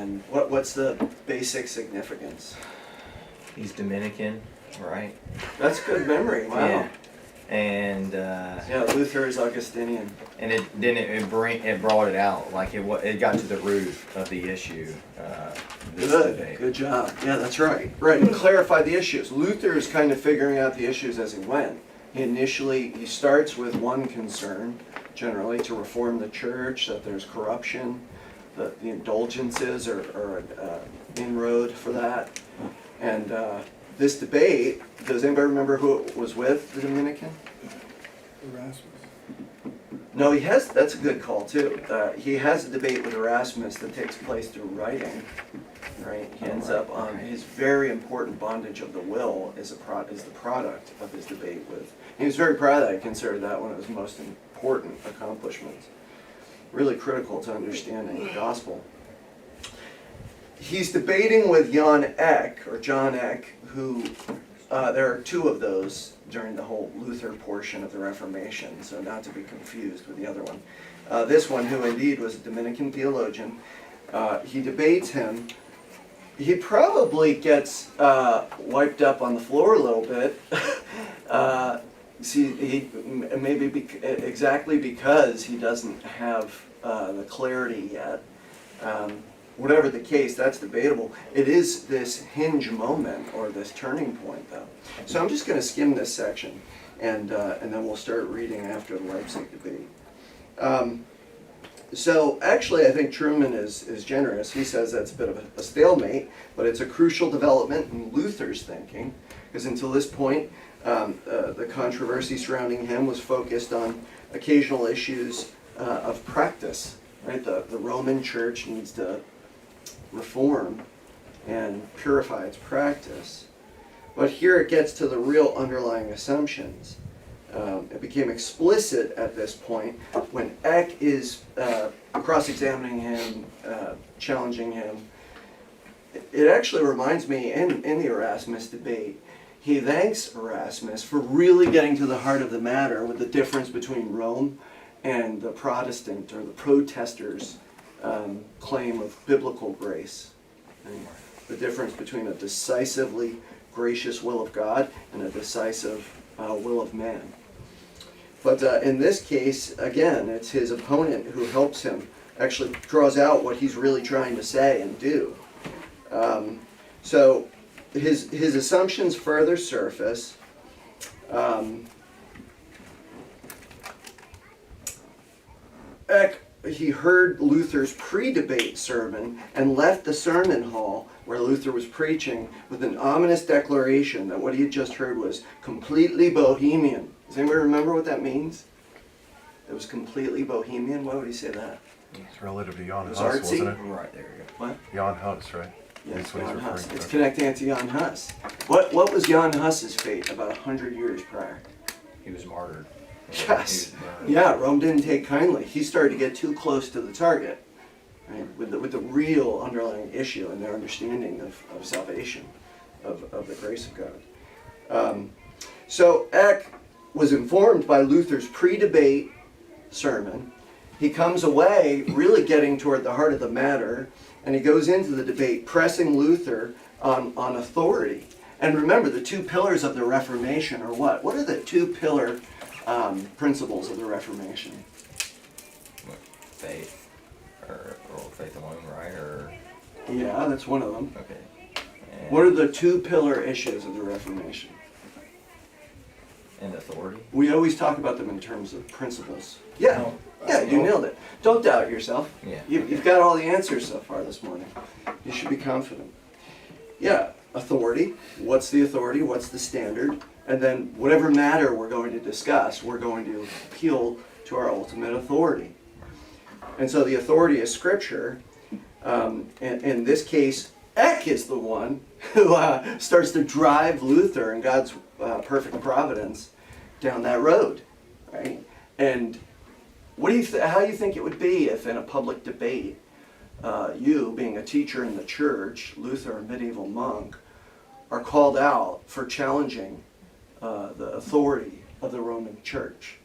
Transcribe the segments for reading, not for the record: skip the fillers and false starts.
And what's the basic significance? He's Dominican, right? That's good memory. Wow. Yeah. And Yeah, Luther is Augustinian. and it brought it out, like it got to the root of the issue. This debate. Good job. Yeah, that's right. Right, and clarify the issues. Luther is kind of figuring out the issues as he went. He starts with one concern, generally, to reform the church, that there's corruption, that the indulgences are an inroad for that. And this debate, does anybody remember who it was with, the Dominican? Erasmus. No, that's a good call too. He has a debate with Erasmus that takes place through writing, right? He ends up on his very important bondage of the will is the product of his debate with. He was very proud of that. I considered that one of his most important accomplishments. Really critical to understanding the gospel. He's debating with John Eck, who, there are two of those during the whole Luther portion of the Reformation, so not to be confused with the other one. This one, who indeed was a Dominican theologian, he debates him. He probably gets wiped up on the floor a little bit. Exactly because he doesn't have the clarity yet. Whatever the case, that's debatable. It is this hinge moment, or this turning point, though. So I'm just going to skim this section, and then we'll start reading after the Leipzig debate. So actually, I think Truman is generous. He says that's a bit of a stalemate, but it's a crucial development in Luther's thinking, because until this point, the controversy surrounding him was focused on occasional issues of practice. Right? The Roman Church needs to reform and purify its practice. But here it gets to the real underlying assumptions. It became explicit at this point when Eck is cross-examining him, challenging him. It actually reminds me, in the Erasmus debate, he thanks Erasmus for really getting to the heart of the matter with the difference between Rome and the Protestant or the protesters' claim of biblical grace. Right? The difference between a decisively gracious will of God and a decisive will of man. But in this case, again, it's his opponent who helps him, actually draws out what he's really trying to say and do. So his assumptions further surface. Eck, he heard Luther's pre-debate sermon and left the sermon hall where Luther was preaching with an ominous declaration that what he had just heard was completely bohemian. Does anybody remember what that means? It was completely bohemian. Why would he say that? It's relative to Jan Hus, artsy? wasn't it? Right, there you go. What? Jan Hus, right? Yes, That's what he's Jan referring Hus. to. It's connecting it to Jan Hus. What was Jan Hus's fate about 100 years prior? He was martyred. Yes. He was burned. Yeah, Rome didn't take kindly. He started to get too close to the target, right? With the real underlying issue and their understanding of salvation, of the grace of God. So Eck was informed by Luther's pre-debate sermon. He comes away really getting toward the heart of the matter, and he goes into the debate pressing Luther on authority. And remember, the two pillars of the Reformation are what? What are the two pillar principles of the Reformation? What, faith, or faith alone, right? Or Yeah, that's one of them. okay. And, What are the two pillar issues of the Reformation? and authority? We always talk about them in terms of principles. Yeah, No. yeah, you nailed it. Don't doubt yourself. Yeah. You've got all the answers so far this morning. You should be confident. Yeah, authority. What's the authority? What's the standard? And then whatever matter we're going to discuss, we're going to appeal to our ultimate authority. And so the authority is Scripture. And in this case, Eck is the one who starts to drive Luther and God's perfect providence down that road, right? And what do you how do you think it would be if in a public debate, you, being a teacher in the church, Luther, a medieval monk, are called out for challenging the authority of the Roman Church?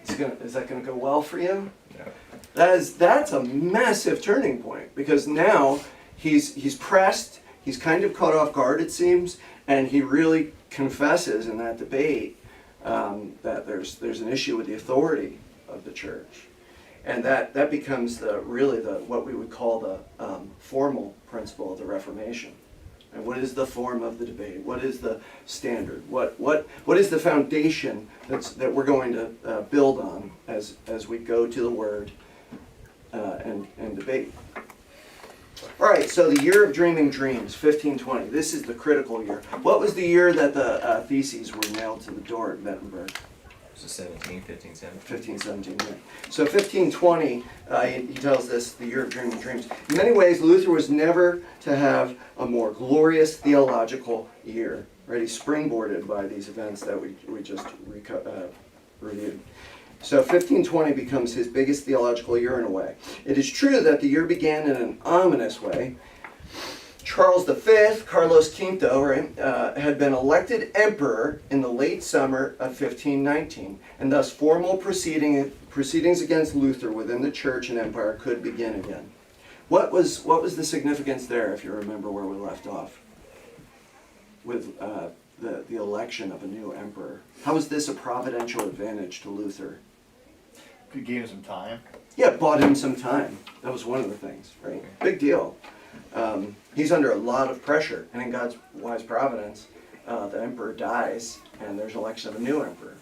Is that gonna go well for you? No. That's a massive turning point, because now he's pressed, he's kind of caught off guard, it seems, and he really confesses in that debate that there's an issue with the authority of the church, and that becomes really what we would call the formal principle of the Reformation. And what is the form of the debate? What is the standard? What is the foundation that we're going to build on as we go to the Word and debate? All right, so the year of dreaming dreams, 1520. This is the critical year. What was the year that the theses were nailed to the door at Wittenberg? Was it 15, 17? 1517, yeah. So 1520, he tells this, the year of dreaming dreams. In many ways, Luther was never to have a more glorious theological year. Right? He's springboarded by these events that we just reviewed. So 1520 becomes his biggest theological year in a way. It is true that the year began in an ominous way. Charles V, Carlos V, right, had been elected emperor in the late summer of 1519, and thus formal proceedings against Luther within the church and empire could begin again. What was the significance there, if you remember where we left off? With the election of a new emperor. How was this a providential advantage to Luther? Could give him some time. Yeah, it bought him some time. That was one of the things, right? Big deal. He's under a lot of pressure, and in God's wise providence, the emperor dies, and there's an election of a new emperor.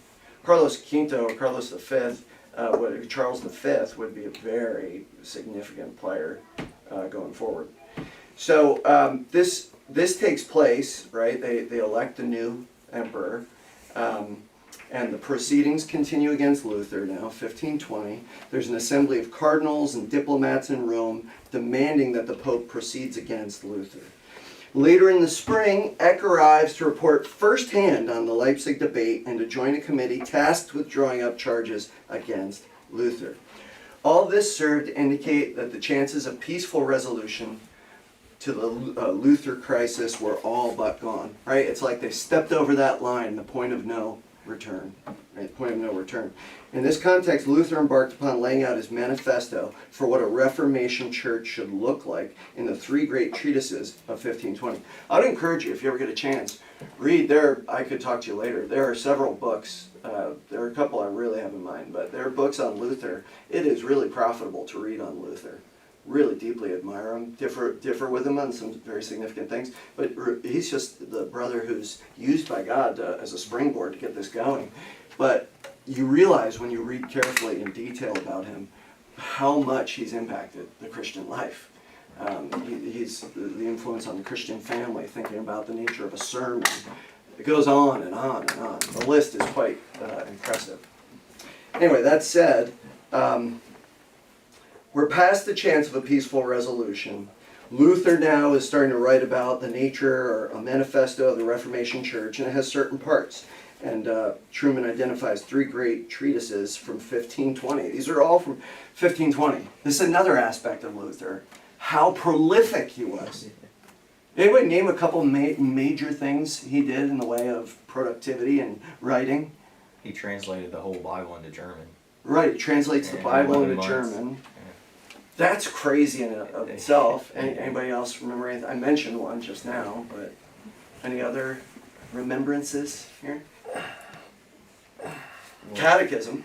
Carlos V or Carlos V, Charles V would be a very significant player going forward. So this takes place, right? They elect a new emperor, and the proceedings continue against Luther now, 1520. There's an assembly of cardinals and diplomats in Rome demanding that the Pope proceeds against Luther. Later in the spring, Eck arrives to report firsthand on the Leipzig debate and to join a committee tasked with drawing up charges against Luther. All this served to indicate that the chances of peaceful resolution to the Luther crisis were all but gone. Right? It's like they stepped over that line, the point of no return. Right? Point of no return. In this context, Luther embarked upon laying out his manifesto for what a Reformation church should look like in the three great treatises of 1520. I would encourage you, if you ever get a chance, read there. I could talk to you later. There are several books. There are a couple I really have in mind, but there are books on Luther. It is really profitable to read on Luther. Really deeply admire him, differ with him on some very significant things, but he's just the brother who's used by God as a springboard to get this going. But you realize when you read carefully in detail about him how much he's impacted the Christian life. He's the influence on the Christian family, thinking about the nature of a sermon. It goes on and on and on. The list is quite impressive. Anyway, that said, we're past the chance of a peaceful resolution. Luther now is starting to write about the nature or a manifesto of the Reformation Church, and it has certain parts. And Truman identifies three great treatises from 1520. These are all from 1520. This is another aspect of Luther, how prolific he was. Anybody name a couple major things he did in the way of productivity and writing? He translated the whole Bible into German. Right, he translates the Bible 11 into months. German. That's crazy in and of itself. Anybody else remember anything? I mentioned one just now, but any other remembrances here? Catechism.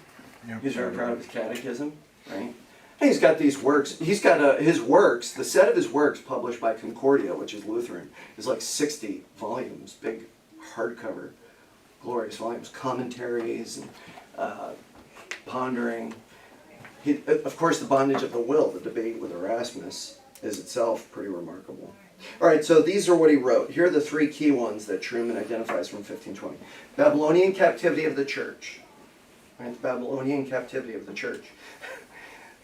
Yep. He's very proud of his catechism, right? And he's got these works. He's got his works, the set of his works published by Concordia, which is Lutheran, is like 60 volumes, big hardcover, glorious volumes, commentaries and pondering. Of course, the bondage of the will, the debate with Erasmus, is itself pretty remarkable. All right, so these are what he wrote. Here are the three key ones that Truman identifies from 1520. Babylonian captivity of the church. Right, the Babylonian captivity of the church.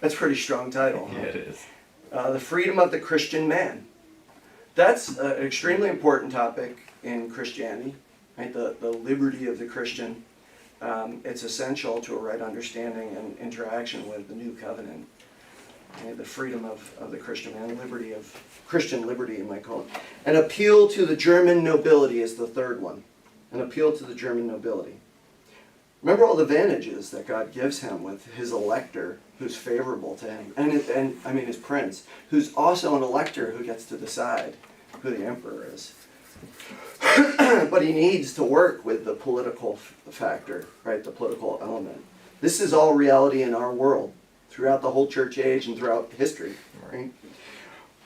That's a pretty strong title. Huh? Yeah, it is. The freedom of the Christian man. That's an extremely important topic in Christianity. Right, the liberty of the Christian. It's essential to a right understanding and interaction with the new covenant. Okay, the freedom of the Christian man, liberty of Christian liberty, you might call it. An appeal to the German nobility is the third one. An appeal to the German nobility. Remember all the advantages that God gives him with his elector who's favorable to him, and I mean his prince, who's also an elector who gets to decide who the emperor is. But he needs to work with the political factor, right? The political element. This is all reality in our world, throughout the whole church age and throughout history, right?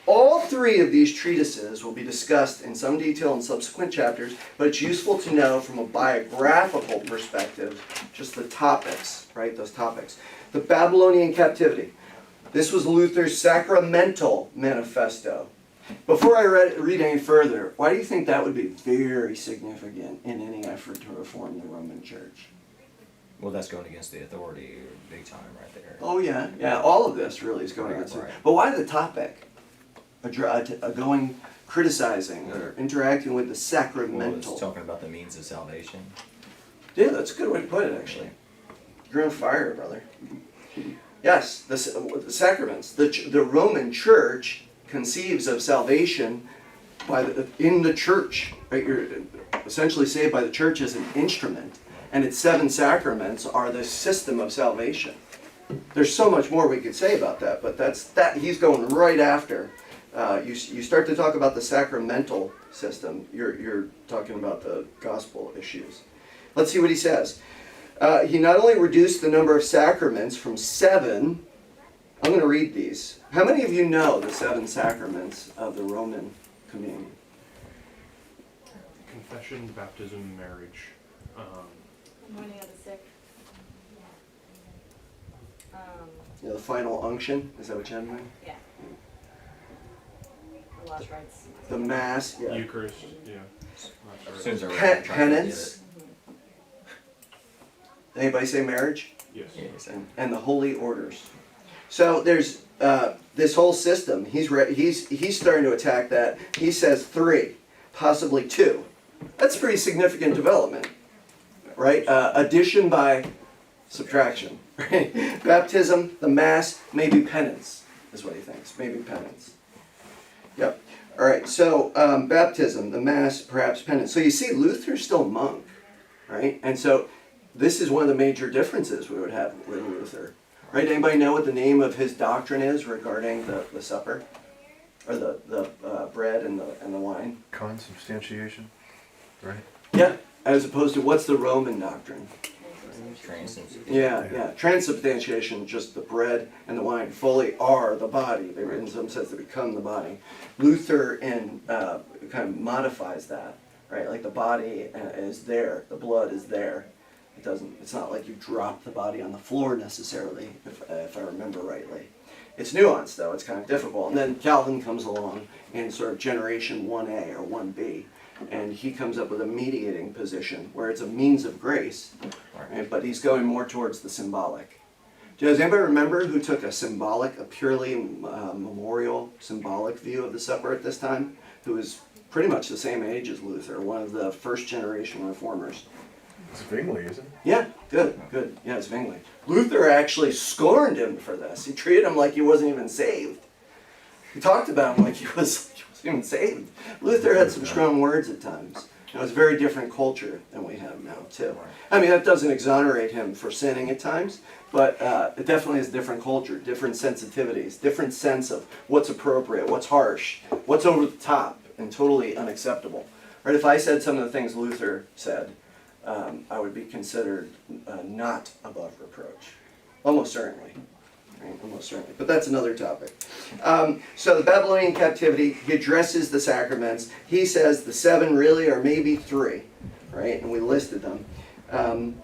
All three of these treatises will be discussed in some detail in subsequent chapters, but it's useful to know from a biographical perspective just the topics, right? Those topics. The Babylonian captivity. This was Luther's sacramental manifesto. Before I read any further, why do you think that would be very significant in any effort to reform the Roman Church? Well, that's going against the authority big time right there. Oh yeah, yeah. All of this really is going against it. But why the topic? Criticizing or interacting with the Well, sacramental. it's talking about the means of salvation. Yeah, that's a good way to put it, actually. You're on fire, brother. Yes, the sacraments. The Roman Church conceives of salvation in the church. Right? You're essentially saved by the church as an instrument, and its 7 sacraments are the system of salvation. There's so much more we could say about that, but that he's going right after. You start to talk about the sacramental system, you're talking about the gospel issues. Let's see what he says. He not only reduced the number of sacraments from 7, I'm going to read these. How many of you know the 7 sacraments of the Roman communion? Confession, baptism, marriage. Anointing of the sick. You know, the final unction, is that what you mean? Yeah. The last rites. The Mass, yeah. Eucharist, yeah. As soon as I read Pe- it, I'm trying to penance. get Anybody say marriage? Yes. it. Yeah, it's- And the holy orders. So there's this whole system. He's starting to attack that. He says 3, possibly 2. That's pretty significant development, right? Addition by subtraction. Right? Baptism, the Mass, maybe penance is what he thinks. Maybe penance. Yep. All right. So baptism, the Mass, perhaps penance. So you see, Luther's still a monk, right? And so this is one of the major differences we would have with Luther. Right? Anybody know what the name of his doctrine is regarding the supper? Or the bread and the wine? Consubstantiation, right? Yeah. As opposed to what's the Roman doctrine? Transubstantiation. Yeah. Transubstantiation, just the bread and the wine fully are the body. They, in some sense, they become the body. Luther kind of modifies that, right? Like the body is there, the blood is there. It's not like you drop the body on the floor necessarily, if I remember rightly. It's nuanced though, it's kind of difficult. And then Calvin comes along in sort of generation 1A or 1B, and he comes up with a mediating position where it's a means of grace, right? But he's going more towards the symbolic. Does anybody remember who took a purely memorial, symbolic view of the supper at this time? Who was pretty much the same age as Luther, one of the first generation reformers. It's Zwingli, isn't it? Yeah, good. Yeah, it's Zwingli. Luther actually scorned him for this. He treated him like he wasn't even saved. He talked about him like he wasn't even saved. Luther had some strong words at times. It was a very different culture than we have now, too. I mean, that doesn't exonerate him for sinning at times, but it definitely is a different culture, different sensitivities, different sense of what's appropriate, what's harsh, what's over the top, and totally unacceptable. Right? If I said some of the things Luther said, I would be considered not above reproach. Almost certainly. Right? Almost certainly. But that's another topic. So the Babylonian captivity, he addresses the sacraments. He says the 7 really are maybe 3. Right? And we listed them.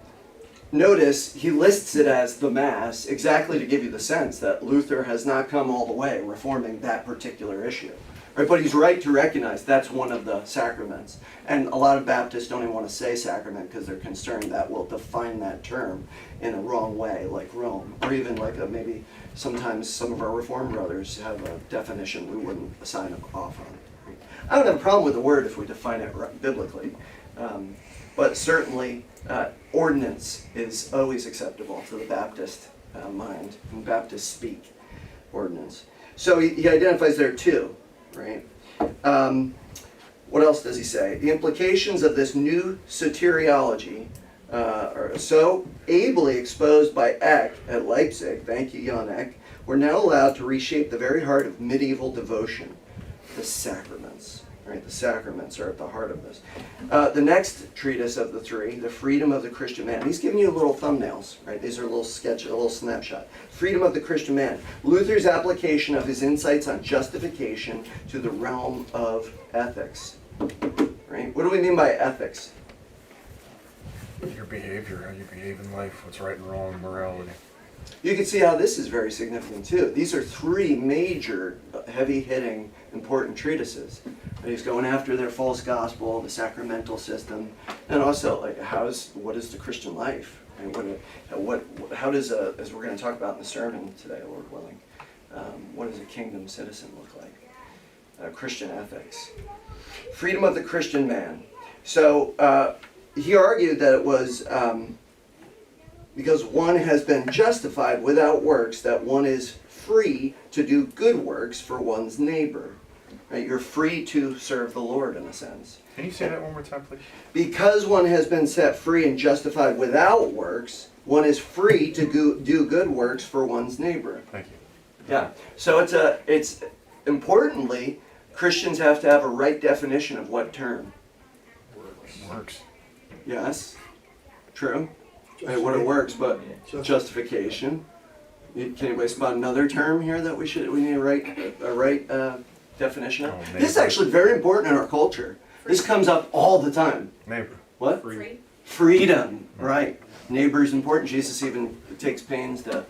Notice he lists it as the Mass exactly to give you the sense that Luther has not come all the way reforming that particular issue. Right, but he's right to recognize that's one of the sacraments. And a lot of Baptists don't even want to say sacrament because they're concerned that we'll define that term in a wrong way, like Rome. Or even like maybe sometimes some of our Reformed brothers have a definition we wouldn't assign off on. Right? I don't have a problem with the word if we define it biblically. But certainly ordinance is always acceptable to the Baptist mind. And Baptists speak ordinance. So he identifies there 2. Right? What else does he say? The implications of this new soteriology are so ably exposed by Eck at Leipzig, thank you, Jan Eck, we're now allowed to reshape the very heart of medieval devotion, the sacraments. Right, the sacraments are at the heart of this. The next treatise of the three, The Freedom of the Christian Man. He's giving you little thumbnails, right? These are a little sketch, a little snapshot. Freedom of the Christian Man. Luther's application of his insights on justification to the realm of ethics. Right? What do we mean by ethics? Your behavior, how you behave in life, what's right and wrong, morality. You can see how this is very significant too. These are three major, heavy-hitting, important treatises. And he's going after their false gospel, the sacramental system, and also like what is the Christian life? And how does as we're going to talk about in the sermon today, Lord willing, what does a kingdom citizen look like? Christian ethics, freedom of the Christian man. So he argued that it was. Because one has been justified without works, that one is free to do good works for one's neighbor. Right? You're free to serve the Lord in a sense. Can you say that one more time, please? Because one has been set free and justified without works, one is free to do good works for one's neighbor. Thank you. Yeah. So it's importantly, Christians have to have a right definition of what term. Works. Yes. True. Right, what it works, but justification. Can anybody spot another term here that we need a right definition of? This is actually very important in our culture. This comes up all the time. Neighbor. What? Free. Freedom, right. Neighbor is important. Jesus even takes pains to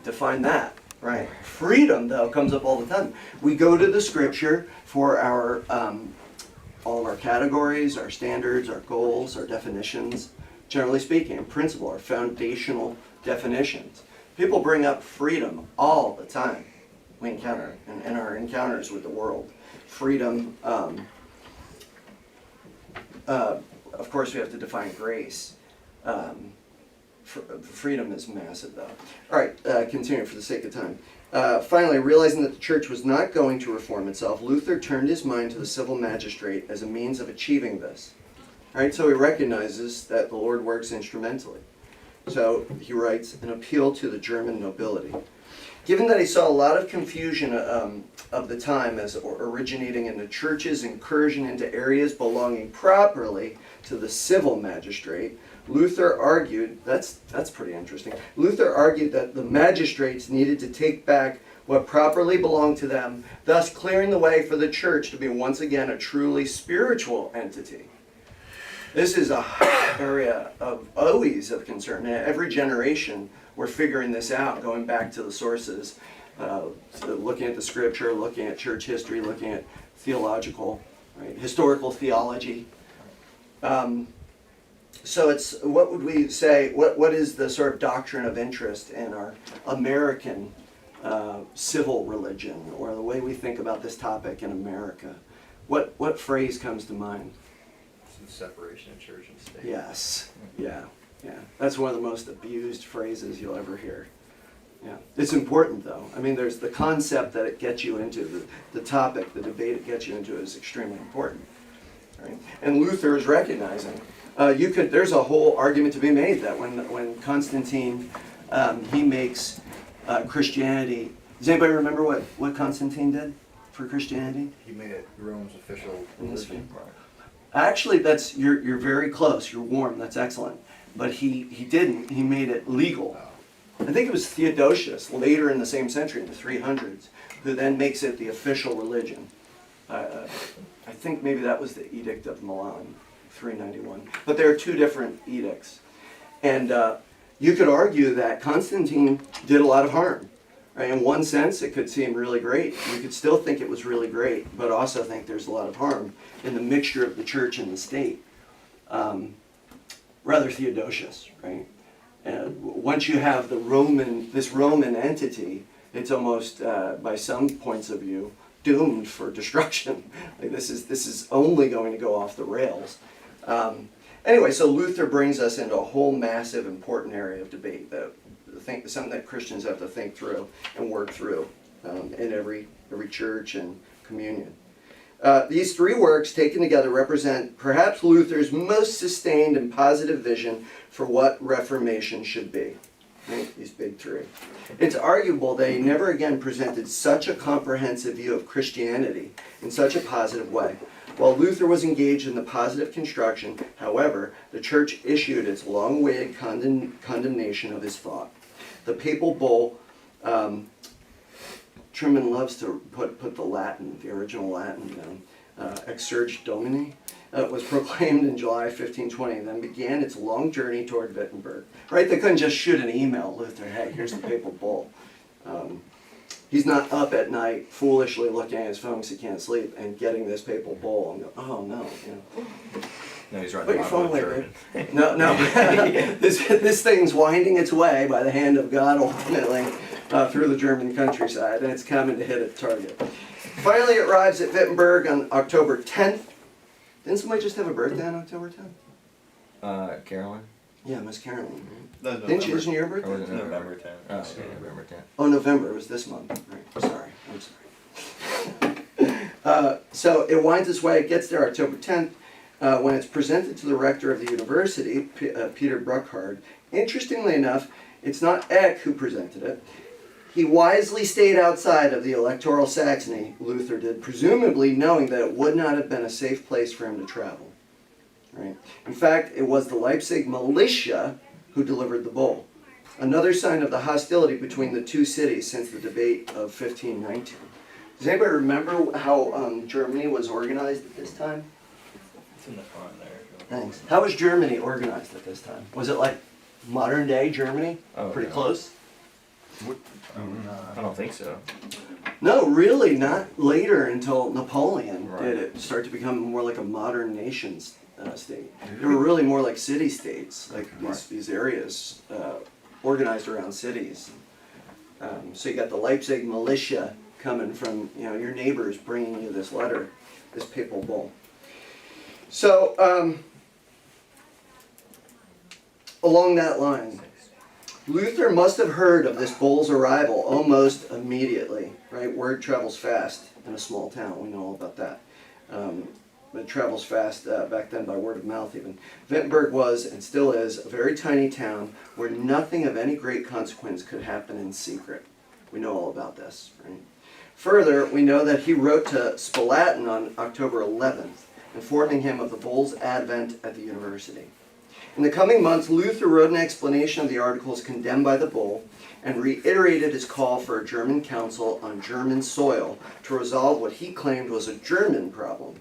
define that, right. Freedom, though, comes up all the time. We go to the scripture for our all of our categories, our standards, our goals, our definitions. Generally speaking, in principle, are foundational definitions. People bring up freedom all the time. We encounter in our encounters with the world. Freedom, of course, we have to define grace. Freedom is massive, though. All right, continue for the sake of time. Finally, realizing that the church was not going to reform itself, Luther turned his mind to the civil magistrate as a means of achieving this. All right, so he recognizes that the Lord works instrumentally. So he writes, an appeal to the German nobility. Given that he saw a lot of confusion of the time as originating in the church's incursion into areas belonging properly to the civil magistrate, Luther argued, that's pretty interesting, Luther argued that the magistrates needed to take back what properly belonged to them, thus clearing the way for the church to be once again a truly spiritual entity. This is a hot area of always of concern. And every generation, we're figuring this out, going back to the sources, looking at the scripture, looking at church history, looking at theological, right, historical theology. So it's, what would we say, what is the sort of doctrine of interest in our American civil religion, or the way we think about this topic in America? What phrase comes to mind? Separation of church and state. Yes, yeah. That's one of the most abused phrases you'll ever hear. Yeah, it's important though. I mean, there's the concept that it gets you into, the topic, the debate it gets you into is extremely important. Right? And Luther is recognizing. There's a whole argument to be made that when Constantine, he makes Christianity. Does anybody remember what Constantine did for Christianity? He made it Rome's official Religion. religion. Actually, that's you're very close. You're warm. That's excellent. But he didn't. He made it legal. I think it was Theodosius later in the same century, in the 300s, who then makes it the official religion. I think maybe that was the Edict of Milan, 391. But there are two different edicts, and you could argue that Constantine did a lot of harm. Right? In one sense, it could seem really great. You could still think it was really great, but also think there's a lot of harm in the mixture of the church and the state. Rather Theodosius, right? And once you have this Roman entity, it's almost, by some points of view, doomed for destruction. Like this is only going to go off the rails. Anyway, so Luther brings us into a whole massive, important area of debate that something that Christians have to think through and work through in every church and communion. These three works taken together represent perhaps Luther's most sustained and positive vision for what Reformation should be. Right? These big three. It's arguable that he never again presented such a comprehensive view of Christianity in such a positive way. While Luther was engaged in the positive construction, however, the church issued its long-awaited condemnation of his thought. The papal bull, Truman loves to put the Latin, the original Latin down, Exsurge Domini, was proclaimed in July 1520 and then began its long journey toward Wittenberg. Right? They couldn't just shoot an email, Luther, hey, here's the papal bull. He's not up at night foolishly looking at his phone because he can't sleep and getting this papal bull and go, oh no, you know. No, he's right. Put your phone away, babe. No. this thing's winding its way by the hand of God ultimately through the German countryside, and it's coming to hit its target. Finally, it arrives at Wittenberg on October 10th. Didn't somebody just have a birthday on October 10th? Carolyn? Yeah, Miss Carolyn. No, Right? Didn't she? Isn't your Or birthday? was it November 10th. Oh, okay, November 10th. Oh, November. It was this month. Right. Sorry. I'm sorry. So it winds its way. It gets there October 10th. When it's presented to the rector of the university, Peter Bruckhard. Interestingly enough, it's not Eck who presented it. He wisely stayed outside of the electoral Saxony, Luther did, presumably knowing that it would not have been a safe place for him to travel. Right? In fact, it was the Leipzig militia who delivered the bull. Another sign of the hostility between the two cities since the debate of 1519. Does anybody remember how Germany was organized at this time? It's in the front there. Thanks. How was Germany organized at this time? Was it like modern day Germany? Oh, Pretty no. close? I don't think so. No, really, not later until Napoleon Right. did it start to become more like a modern nation state. They were really more like city-states, like these areas organized around cities. So you got the Leipzig militia coming from, you know, your neighbors bringing you this letter, this papal bull. So along that line, Luther must have heard of this bull's arrival almost immediately, right? Word travels fast in a small town. We know all about that. It travels fast back then by word of mouth even. Wittenberg was, and still is, a very tiny town where nothing of any great consequence could happen in secret. We know all about this, right? Further, we know that he wrote to Spalatin on October 11th, informing him of the bull's advent at the university. In the coming months, Luther wrote an explanation of the articles condemned by the bull and reiterated his call for a German council on German soil to resolve what he claimed was a German problem.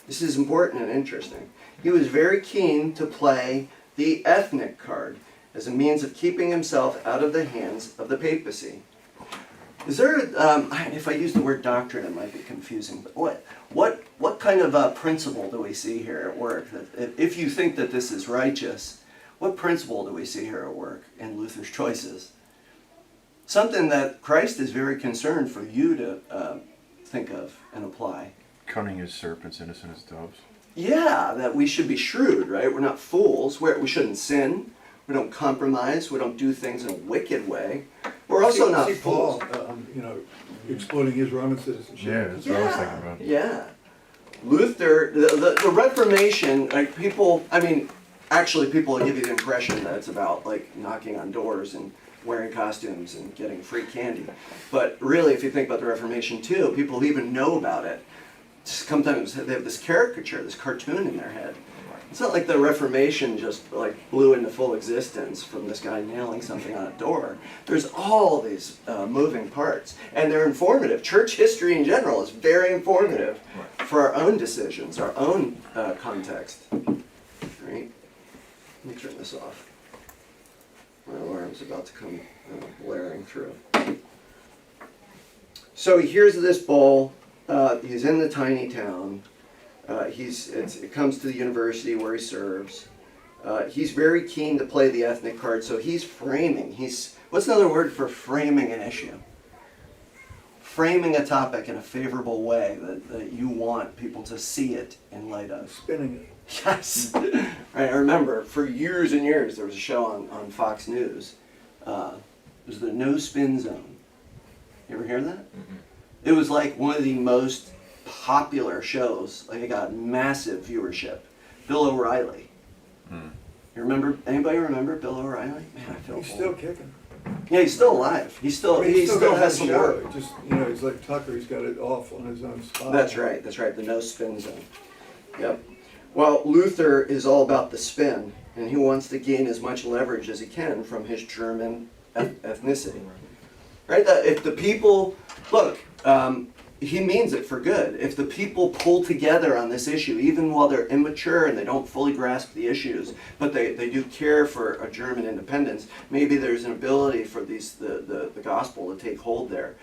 This is important and interesting. He was very keen to play the ethnic card as a means of keeping himself out of the hands of the papacy. Is there, if I use the word doctrine, it might be confusing, but what kind of principle do we see here at work? That if you think that this is righteous, what principle do we see here at work in Luther's choices? Something that Christ is very concerned for you to think of and apply. Cunning as serpents, innocent as doves. Yeah, that we should be shrewd, right? We're not fools. We shouldn't sin. We don't compromise. We don't do things in a wicked way. We're also not fools. Paul, exploiting his Roman citizenship. Yeah, that's what I was thinking about. Yeah. Luther, the Reformation, like people give you the impression that it's about like knocking on doors and wearing costumes and getting free candy. But really, if you think about the Reformation too, people who even know about it, sometimes they have this caricature, this cartoon in their head. It's not like the Reformation just like blew into full existence from this guy nailing something on a door. There's all these moving parts, and they're informative. Church history in general is very informative for our own decisions, our own context. Right? Let me turn this off. My alarm's about to come blaring through. So he hears of this bull. He's in the tiny town. It comes to the university where he serves. He's very keen to play the ethnic card, so he's framing. What's another word for framing an issue? Framing a topic in a favorable way that you want people to see it in light of. Spinning it. Yes. Right. I remember for years and years there was a show on Fox News. It was the No Spin Zone. You ever hear that? Mm-hmm. It was like one of the most popular shows. Like, it got massive viewership. Bill O'Reilly. You remember? Anybody remember Bill O'Reilly? Man, I feel He's old. still kicking. Yeah, he's still alive. He's still I mean, he still got has that some show. work. It just, you know, he's like Tucker, he's got it off on his own spot. That's right. That's right. The no spin zone. Yep. Well, Luther is all about the spin, and he wants to gain as much leverage as he can from his German ethnicity. Right? That if the people look, he means it for good. If the people pull together on this issue, even while they're immature and they don't fully grasp the issues, but they do care for a German independence, maybe there's an ability for the gospel to take hold there.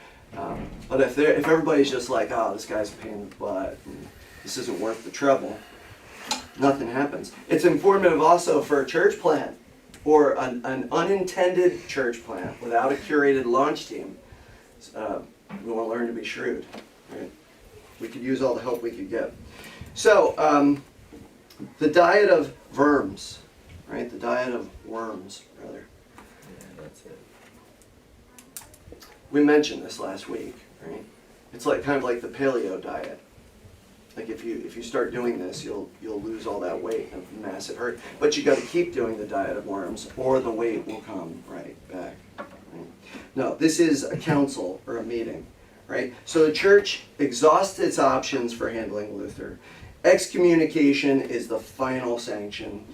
But if everybody's just like, oh, this guy's a pain in the butt, and this isn't worth the trouble, nothing happens. It's informative also for a church plant or an unintended church plant without a curated launch team. We want to learn to be shrewd. Right? We could use all the help we could get. So, the diet of worms, right? The diet of worms, rather. Yeah, that's it. We mentioned this last week, right? It's like kind of like the paleo diet. Like if you start doing this, you'll lose all that weight, a massive hurt. But you got to keep doing the diet of worms, or the weight will come right back. Right? No, this is a council or a meeting, right? So the church exhausts its options for handling Luther. Excommunication is the final sanction.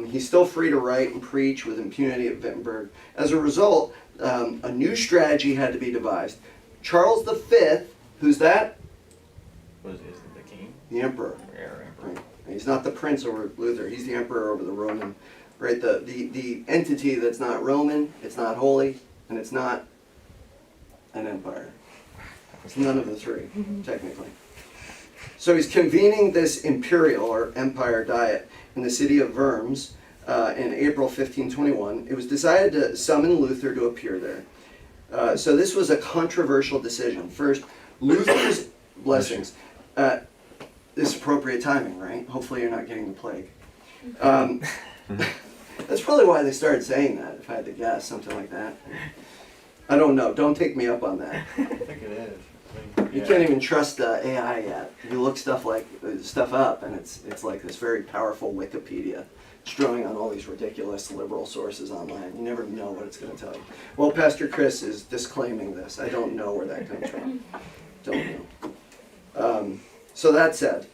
He's still free to write and preach with impunity at Wittenberg. As a result, a new strategy had to be devised. Charles V, who's that? What is it, the king? The emperor. Yeah, emperor. Right. He's not the prince over Luther. He's the emperor over the Roman. Right. The entity that's not Roman, it's not holy, and it's not an empire. It's none of the three, technically. So he's convening this imperial or empire diet in the city of Worms in April 1521. It was decided to summon Luther to appear there. So this was a controversial decision. First, Luther's blessings. This is appropriate timing, right? Hopefully you're not getting the plague. That's probably why they started saying that, if I had to guess, something like that. I don't know. Don't take me up on that. I think it is. You can't even trust AI yet. You look stuff up, and it's like this very powerful Wikipedia. It's drawing on all these ridiculous liberal sources online. You never know what it's going to tell you. Well, Pastor Chris is disclaiming this. I don't know where that comes from. Don't know. So that said,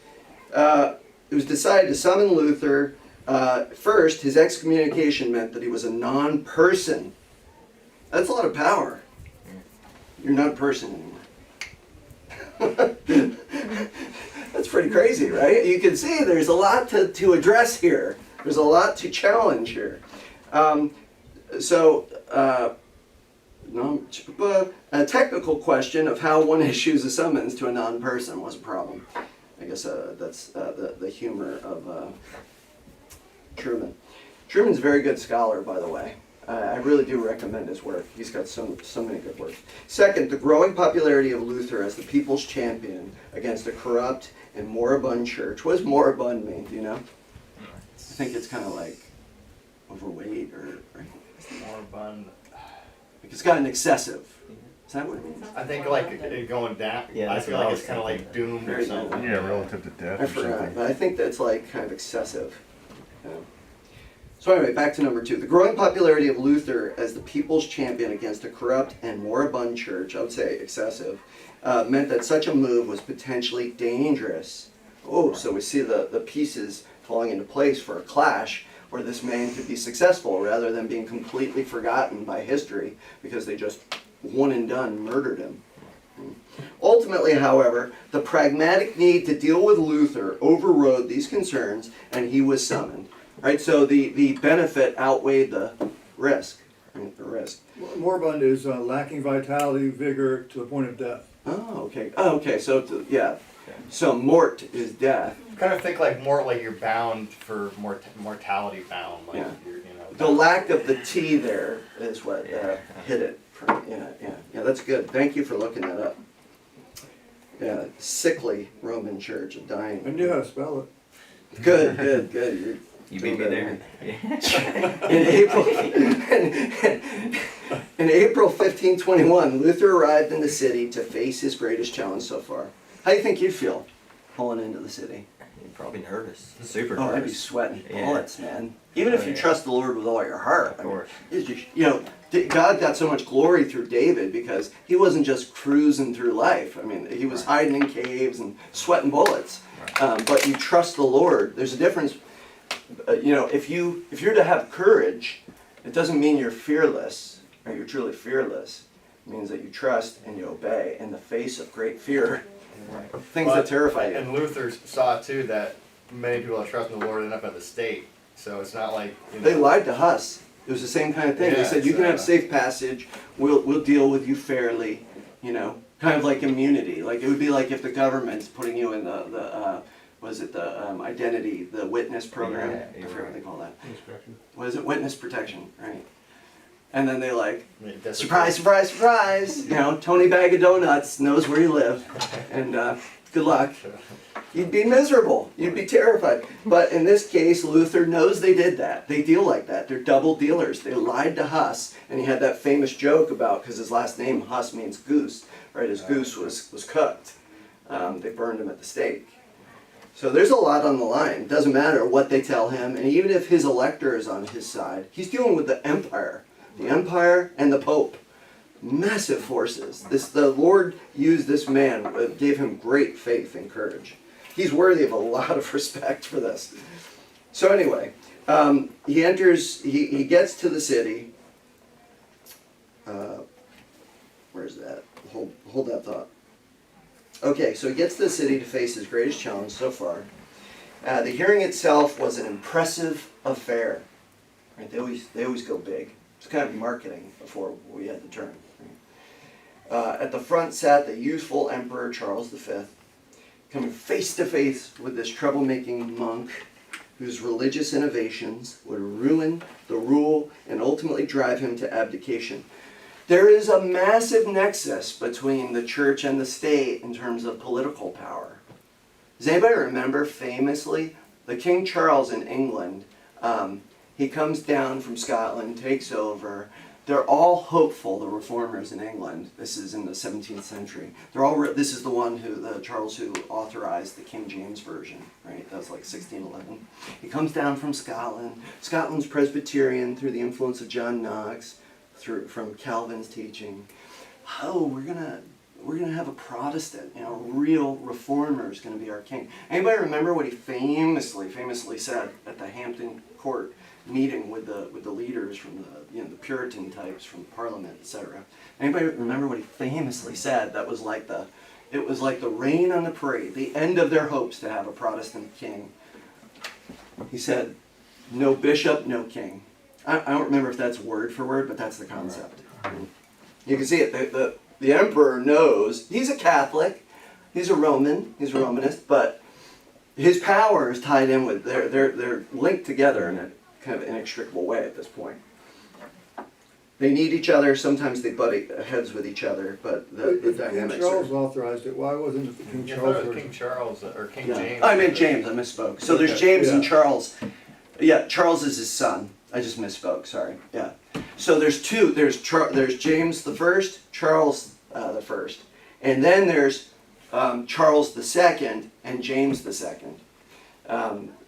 it was decided to summon Luther. First, his excommunication meant that he was a non-person. That's a lot of power. You're not a person anymore. That's pretty crazy, right? You can see there's a lot to address here. There's a lot to challenge here. A technical question of how one issues a summons to a non-person was a problem. I guess that's the humor of Truman. Truman's a very good scholar, by the way. I really do recommend his work. He's got so many good works. Second, the growing popularity of Luther as the people's champion against a corrupt and moribund church. What does moribund mean? Do you know? I think it's kind of like overweight or Moribund. like it's got an excessive. Is that what it means? I think like it going down. Yeah, I that's feel what I like was it's kind of like thinking. doomed or Very something. Yeah, relative to death I or forgot, something. but I think that's like kind of excessive. Yeah. So anyway, back to number 2. The growing popularity of Luther as the people's champion against a corrupt and moribund church, I would say excessive, meant that such a move was potentially dangerous. Oh, so we see the pieces falling into place for a clash where this man could be successful rather than being completely forgotten by history because they just one and done murdered him. Ultimately, however, the pragmatic need to deal with Luther overrode these concerns and he was summoned. Right, so the benefit outweighed the risk. Right, the risk. Moribund is lacking vitality, vigor to the point of death. Oh, okay. Oh, okay. So yeah. So mort is death. Kind of think like more like you're bound for mortality bound. Like Yeah. you're, The lack of the T there is what hit it. Yeah. That's good. Thank you for looking that up. Yeah, sickly Roman Church, a dying. I knew how to spell it. Good. You beat me there. In April 1521, Luther arrived in the city to face his greatest challenge so far, How do you think you'd feel pulling into the city? You're probably nervous, super Oh, I'd be nervous. sweating Yeah. bullets, man. Even if Oh, you yeah. trust the Lord with all your heart. Of course. It's just, God got so much glory through David because he wasn't just cruising through life. I mean, he was hiding in caves and sweating bullets. But you trust the Lord. There's a difference. If you're to have courage, it doesn't mean you're fearless or you're truly fearless. It means that you trust and you obey in the face of great fear. Things that terrify you. And Luther saw too that many people that trust in the Lord end up at the stake. So it's not like, They lied to us. It was the same kind of thing. They Yeah, said, you can have it's, safe passage, we'll deal with you fairly, kind of like immunity. Like, it would be like if the government's putting you in the identity, the witness program. Yeah, I you're forget what right. they call that. Inspection. What is it? Witness protection, right? And then they like, that's surprise, surprise, surprise, Tony Bag of Donuts knows where you live. And good luck. You'd be miserable. You'd be terrified. But in this case, Luther knows they did that. They deal like that. They're double dealers. They lied to Huss. And he had that famous joke about, because his last name, Huss, means goose. Right? His goose was cooked. They burned him at the stake. So there's a lot on the line. It doesn't matter what they tell him. And even if his elector is on his side, he's dealing with the empire. The empire and the Pope. Massive forces. The Lord used this man, gave him great faith and courage. He's worthy of a lot of respect for this. So anyway, he enters, he gets to the city. Where's that? Hold that thought. Okay, so he gets to the city to face his greatest challenge so far. The hearing itself was an impressive affair. Right? They always go big. It's kind of marketing before we had the term. At the front sat the youthful Emperor Charles V, coming face to face with this troublemaking monk whose religious innovations would ruin the rule and ultimately drive him to abdication. There is a massive nexus between the church and the state in terms of political power. Does anybody remember famously the King Charles in England? He comes down from Scotland, takes over. They're all hopeful, the reformers in England. This is in the 17th century. This is the one Charles who authorized the King James Version, right? That was like 1611. He comes down from Scotland. Scotland's Presbyterian through the influence of John Knox, from Calvin's teaching. Oh, we're gonna have a Protestant, real reformer is gonna be our king. Anybody remember what he famously said at the Hampton Court meeting with the leaders from the Puritan types from Parliament, etc.? Anybody remember what he famously said? It was like the rain on the parade, the end of their hopes to have a Protestant king. He said, "No bishop, no king." I don't remember if that's word for word, but that's the concept. You can see it. The emperor knows he's a Catholic, he's a Roman, he's a Romanist, but his power is tied in with they're linked together in a kind of inextricable way at this point. They need each other. Sometimes they butt heads with each other, but the If King dynamics Charles are. authorized it, why wasn't it the King Yeah, I Charles thought it was version? King Charles or King Yeah. James. I meant James. I misspoke. So there's Okay. James and Yeah. Charles. Yeah, Charles is his son. I just misspoke. Sorry. Yeah. So there's two. There's James the First, Charles the First, and then there's Charles the Second and James the Second.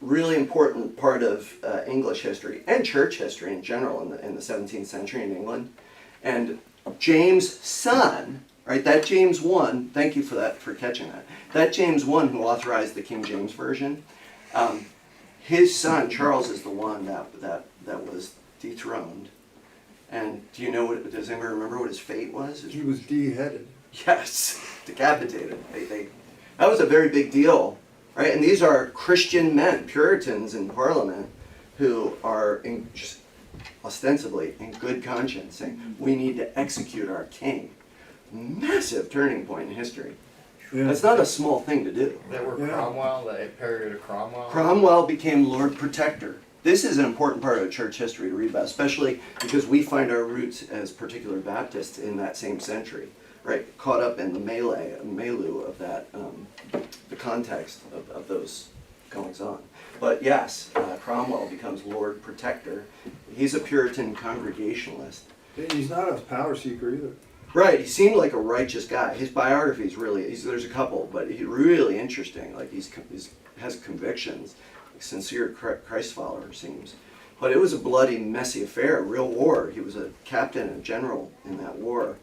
Really important part of English history and church history in general in the 17th century in England. And James' son, right? That James I. Thank you for catching that. That James I who authorized the King James Version. His son Charles is the one that was dethroned. And does anybody remember what his fate was? He was beheaded. Yes, decapitated. That was a very big deal, right? And these are Christian men, Puritans in Parliament, who are just ostensibly in good conscience saying, we need to execute our king. Massive turning point in history. Yeah. That's not a small thing to do. That were Yeah. Cromwell, that period of Cromwell. Cromwell became Lord Protector. This is an important part of church history to read about, especially because we find our roots as particular Baptists in that same century, right? Caught up in the milieu of that, the context of those goings on. But yes, Cromwell becomes Lord Protector. He's a Puritan Congregationalist. He's not a power seeker either. Right, he seemed like a righteous guy. His biography is really, there's a couple, but he's really interesting. Like he's has convictions, like sincere Christ follower seems. But it was a bloody, messy affair, a real war. He was a captain and general in that war.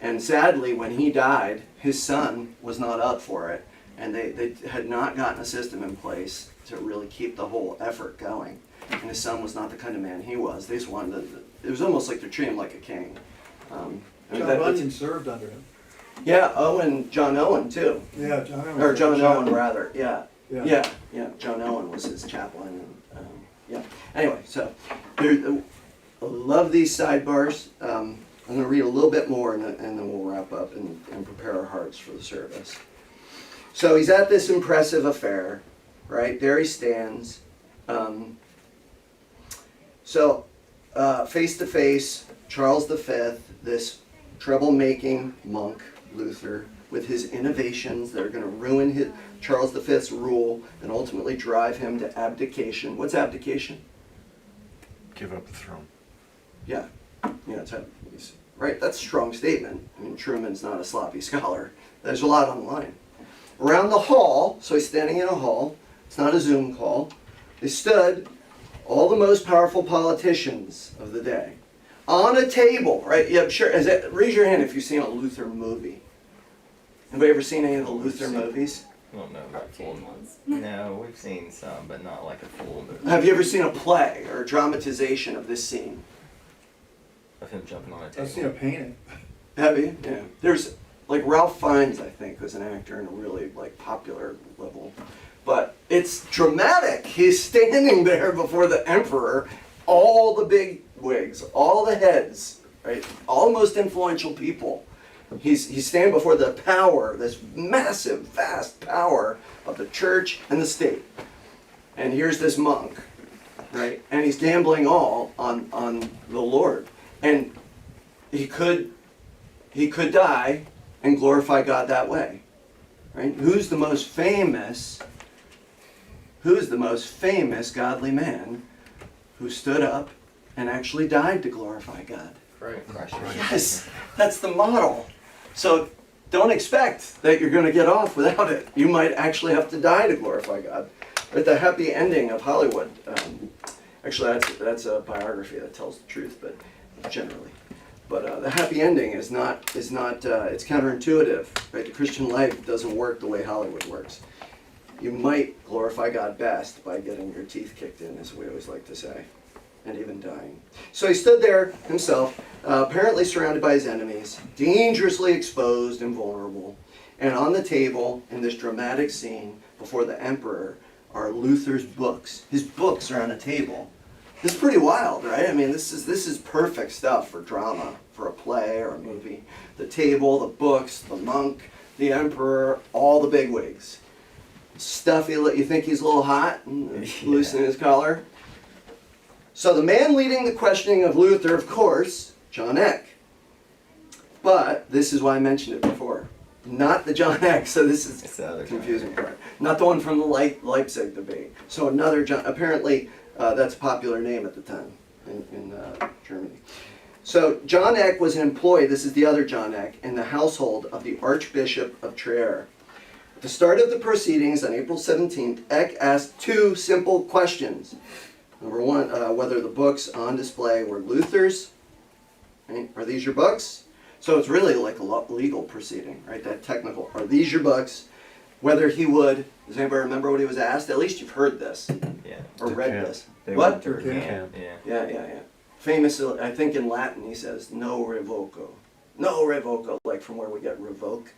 And sadly, when he died, his son was not up for it. And they had not gotten a system in place to really keep the whole effort going. And his son was not the kind of man he was. They just wanted to, it was almost like they're treating him like a king. I mean, John Bunyan served under him. yeah, John Owen too. Yeah, John Owen. Or John Chaplain. Owen rather, yeah. Yeah. Yeah, John Owen was his chaplain. And, yeah. Anyway, so I love these sidebars. I'm going to read a little bit more and then we'll wrap up and prepare our hearts for the service. So he's at this impressive affair, right? There he stands. Face to face, Charles V, this troublemaking monk, Luther, with his innovations that are going to ruin Charles V's rule and ultimately drive him to abdication. What's abdication? Give up the throne. Yeah, right. That's a strong statement. I mean, Truman's not a sloppy scholar. There's a lot on the line. Around the hall, so he's standing in a hall. It's not a Zoom call. They stood all the most powerful politicians of the day on a table, right? Yeah, sure. Raise your hand if you've seen a Luther movie. Anybody ever seen any of the Luther movies? I don't know about full. Cartoon ones. No, we've seen some, but not like a full movie Have you ever seen a play or a dramatization of this scene? of him jumping on a table. I've seen a painting. Have you? Yeah. There's like Ralph Fiennes, I think, was an actor in a really like popular level. But it's dramatic. He's standing there before the emperor, all the big wigs, all the heads, right? All the most influential people. He's standing before the power, this massive, vast power of the church and the state. And here's this monk, right? And he's gambling all on the Lord. And he could die and glorify God that way, right? Who's the most famous godly man who stood up and actually died to glorify God? Right. Yes, that's the model. So don't expect that you're going to get off without it. You might actually have to die to glorify God. But the happy ending of Hollywood, actually that's a biography that tells the truth, but generally. But the happy ending is not it's counterintuitive, right? The Christian life doesn't work the way Hollywood works. You might glorify God best by getting your teeth kicked in, as we always like to say, and even dying. So he stood there himself, apparently surrounded by his enemies, dangerously exposed and vulnerable. And on the table, in this dramatic scene, before the emperor, are Luther's books. His books are on a table. This is pretty wild, right? I mean, this is perfect stuff for drama, for a play or a movie. The table, the books, the monk, the emperor, all the bigwigs. Stuff you think he's a little hot and loosening his collar. So the man leading the questioning of Luther, of course, John Eck. But this is why I mentioned it before. Not the John Eck, so this is It's the other the confusing part. Not the one from the Leipzig debate. So another John, apparently that's a popular name at the time in Germany. So John Eck was an employee, this is the other John Eck, in the household of the Archbishop of Trier. At the start of the proceedings on April 17th, Eck asked two simple questions. Number one, whether the books on display were Luther's. Right? Are these your books? So it's really like a legal proceeding, right? That technical. Are these your books? Whether he would, does anybody remember what he was asked? At least you've heard this Yeah. or read Decant. this. They What? went through Decant. camp. Yeah. Yeah. Famous, I think in Latin he says, no revoco. No revoco, like from where we get revoke.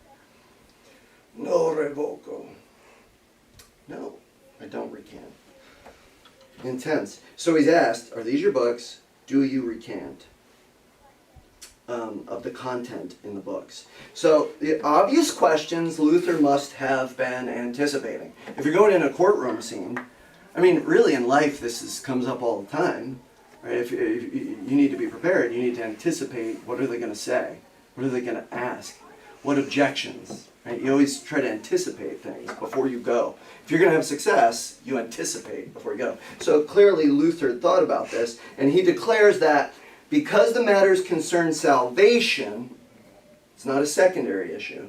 No revoco. No, I don't recant. Intense. So he's asked, are these your books? Do you recant? Of the content in the books. So the obvious questions Luther must have been anticipating. If you're going in a courtroom scene, I mean, really in life this comes up all the time. Right? If you need to be prepared, you need to anticipate what are they going to say? What are they going to ask? What objections? Right? You always try to anticipate things before you go. If you're going to have success, you anticipate before you go. So clearly Luther thought about this, and he declares that because the matters concern salvation, It's not a secondary issue.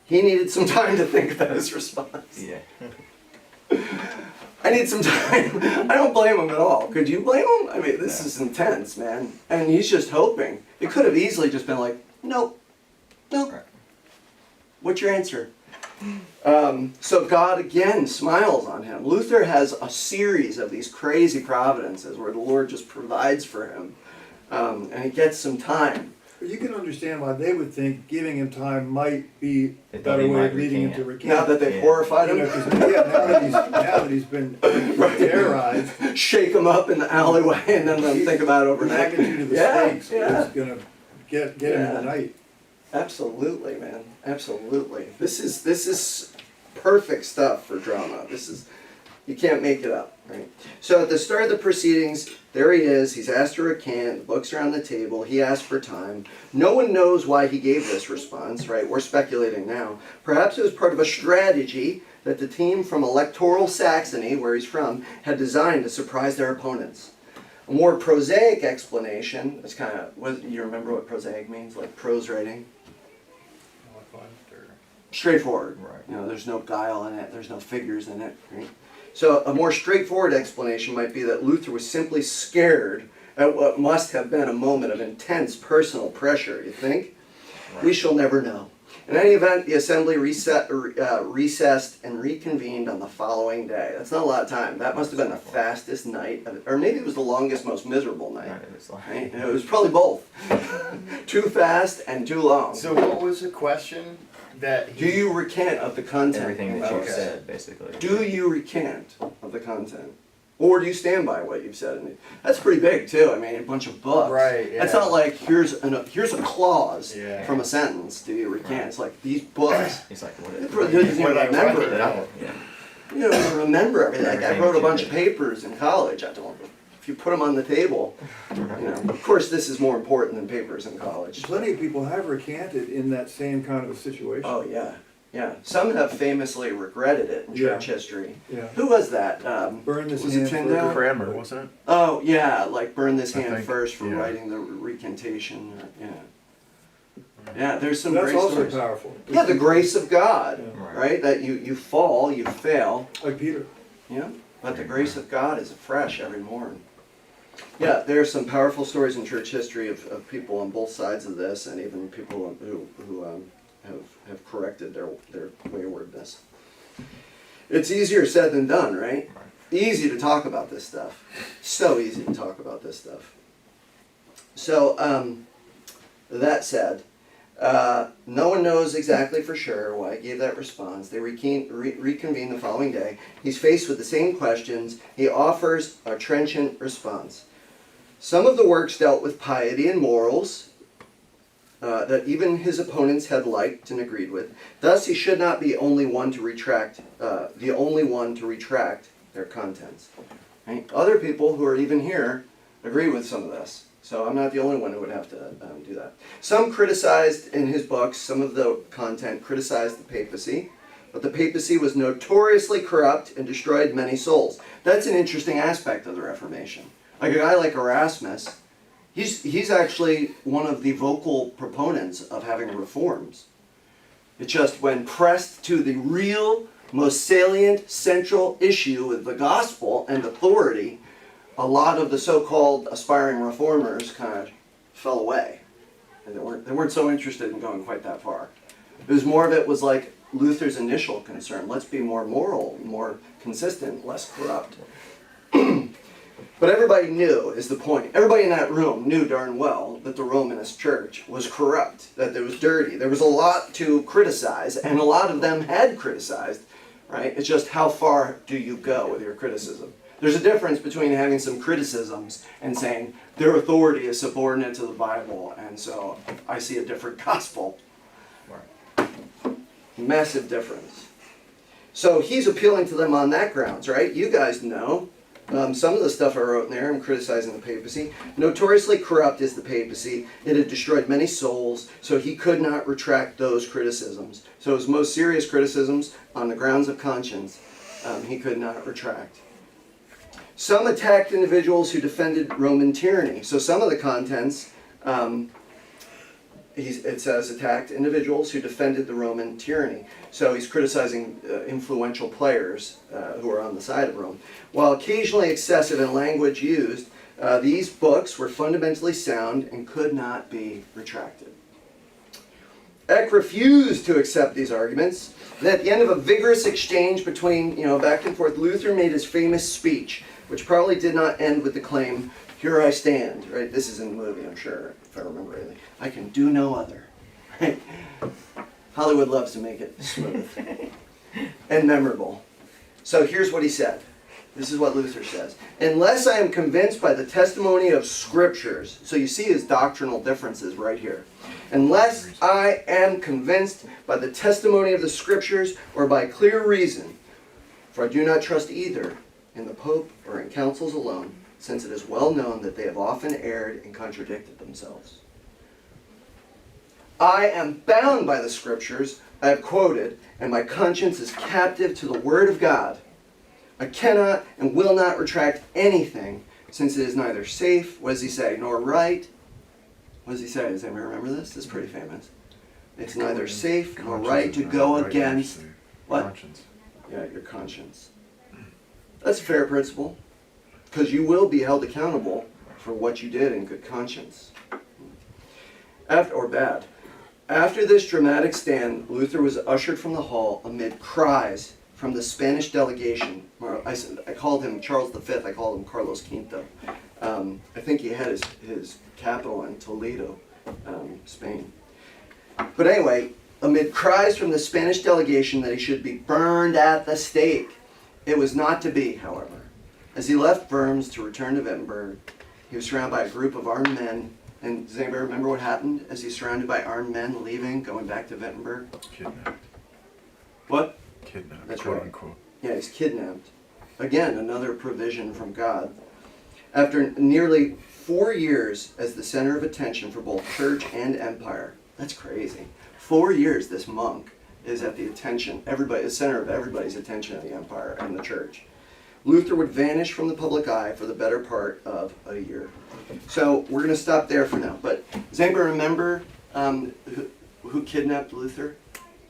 He needed some time to think about his response. Yeah. I need some time. I don't blame him at all. Could you blame him? I mean, this is intense, man. And he's just hoping. It could have easily just been like, nope, nope. Right. What's your answer? So God again smiles on him. Luther has a series of these crazy providences where the Lord just provides for him. And he gets some time. But you can understand why they would think giving him time might be They a thought better he way might of leading him to recant. Now recant. that they've Yeah. horrified You him, know, 'cause, now that he's been terrorized, shake him up in the alleyway and then let him think about it the overnight. magnitude of the Yeah, stakes yeah. is gonna get him in the night. Absolutely, man. Absolutely. This is perfect stuff for drama. You can't make it up, right? So at the start of the proceedings, there he is. He's asked to recant. The books are on the table. He asked for time. No one knows why he gave this response, right? We're speculating now. Perhaps it was part of a strategy that the team from electoral Saxony, where he's from, had designed to surprise their opponents. A more prosaic explanation is kind of, you remember what prosaic means? Like prose writing? Straightforward. Right. You know, there's no guile in it, there's no figures in it, right? So a more straightforward explanation might be that Luther was simply scared at what must have been a moment of intense personal pressure, you think? Right. We shall never know. In any event, the assembly recessed and reconvened on the following day. That's not a lot of time. That must have been the fastest night, or maybe it was the longest, most miserable night. Right, it was like- Right? It was probably both. Too fast and too long. So what was the question that Do you recant of the content? Everything that you Okay. said, basically. Do you recant of the content? Or do you stand by what you've said? And that's pretty big too. I mean, a bunch of books. Right, It's yeah. not like here's a clause Yeah. from a sentence. Do you recant? It's like these books. He's like, what You is probably doesn't even What I remember wrote it. down. Yeah. You don't even remember everything. Like, I Everything wrote a that you bunch of did. papers in college. I don't. If you put them on the table, you know. Of course, this is more important than papers in college. Plenty of people have recanted in that same kind of a situation. Oh yeah, yeah. Some have famously regretted it in Yeah. church history. Yeah. Who was that? Burn this Was it hand Tyndale? first. Cranmer, wasn't it? Oh yeah, like burn this I hand think, first for yeah. writing the recantation. Yeah, yeah. There's some That's great also stories. powerful. Yeah, the grace of God, Yeah. Right. right? That you fall, you fail, Like Peter. yeah. But the grace of God is fresh every morning. Yeah, there are some powerful stories in church history of people on both sides of this, and even people who have corrected their waywardness. It's easier said than done, right? Easy to talk about this stuff. So easy to talk about this stuff. So, that said, no one knows exactly for sure why he gave that response. They reconvene the following day. He's faced with the same questions. He offers a trenchant response. Some of the works dealt with piety and morals that even his opponents had liked and agreed with. Thus, he should not be the only one to retract their contents. Right? Other people who are even here agree with some of this. So I'm not the only one who would have to do that. Some criticized in his books, some of the content criticized the papacy, but the papacy was notoriously corrupt and destroyed many souls. That's an interesting aspect of the Reformation. Like a guy like Erasmus, he's actually one of the vocal proponents of having reforms. It's just when pressed to the real, most salient, central issue with the gospel and authority, a lot of the so-called aspiring reformers kind of fell away. And they weren't so interested in going quite that far. It was more of it was like Luther's initial concern. Let's be more moral, more consistent, less corrupt. But everybody knew, is the point. Everybody in that room knew darn well that the Romanist church was corrupt, that it was dirty. There was a lot to criticize, and a lot of them had criticized, right? It's just how far do you go with your criticism? There's a difference between having some criticisms and saying their authority is subordinate to the Bible, and so I see a different gospel. Massive difference. So he's appealing to them on that grounds, right? You guys know. Some of the stuff I wrote in there, I'm criticizing the papacy. Notoriously corrupt is the papacy. It had destroyed many souls, so he could not retract those criticisms. So his most serious criticisms on the grounds of conscience, he could not retract. Some attacked individuals who defended Roman tyranny. So some of the contents, it says attacked individuals who defended the Roman tyranny. So he's criticizing influential players who are on the side of Rome. While occasionally excessive in language used, these books were fundamentally sound and could not be retracted. Eck refused to accept these arguments, and at the end of a vigorous exchange between, back and forth, Luther made his famous speech, which probably did not end with the claim, "Here I stand," right? This is in the movie, I'm sure, if I remember rightly. "I can do no other." Right? Hollywood loves to make it smooth and memorable. So here's what he said. This is what Luther says. "Unless I am convinced by the testimony of scriptures," so you see his doctrinal differences right here. "Unless I am convinced by the testimony of the scriptures or by clear reason, for I do not trust either in the Pope or in councils alone, since it is well known that they have often erred and contradicted themselves. I am bound by the scriptures I have quoted, and my conscience is captive to the word of God. I cannot and will not retract anything, since it is neither safe," what does he say, "nor right." What does he say? Does anybody remember this? It's pretty famous. "It's neither safe nor right to go against," what? Conscience. Yeah, your conscience. That's a fair principle, because you will be held accountable for what you did in good conscience. Or bad. After this dramatic stand, Luther was ushered from the hall amid cries from the Spanish delegation. I called him Charles V, I called him Carlos Quinto. I think he had his capital in Toledo, Spain. But anyway, amid cries from the Spanish delegation that he should be burned at the stake. It was not to be, however. As he left Worms to return to Wittenberg, he was surrounded by a group of armed men. And does anybody remember what happened as he's surrounded by armed men leaving, going back to Wittenberg? Kidnapped. What? Kidnapped, That's quote right. unquote. Yeah, he's kidnapped. Again, another provision from God. After nearly 4 years as the center of attention for both church and empire. That's crazy. 4 years this monk is at the center of everybody's attention in the empire and the church. Luther would vanish from the public eye for the better part of a year. So we're going to stop there for now. But does anybody remember who kidnapped Luther?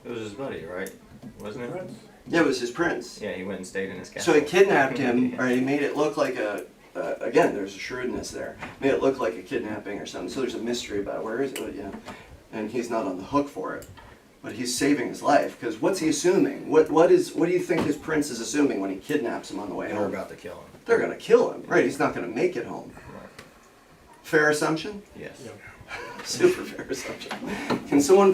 It was his buddy, right? Wasn't it? Yeah, it was his prince. Yeah, he went and stayed in his So castle. he kidnapped him, or he made it look like again, there's a shrewdness there. Made it look like a kidnapping or something. So there's a mystery about where is it, and he's not on the hook for it. But he's saving his life, because what's he assuming? What do you think his prince is assuming when he kidnaps him on the way They were home? about to kill him. They're going to kill him, right? He's not going to make it home. Fair assumption? Yes. Super fair assumption. Can someone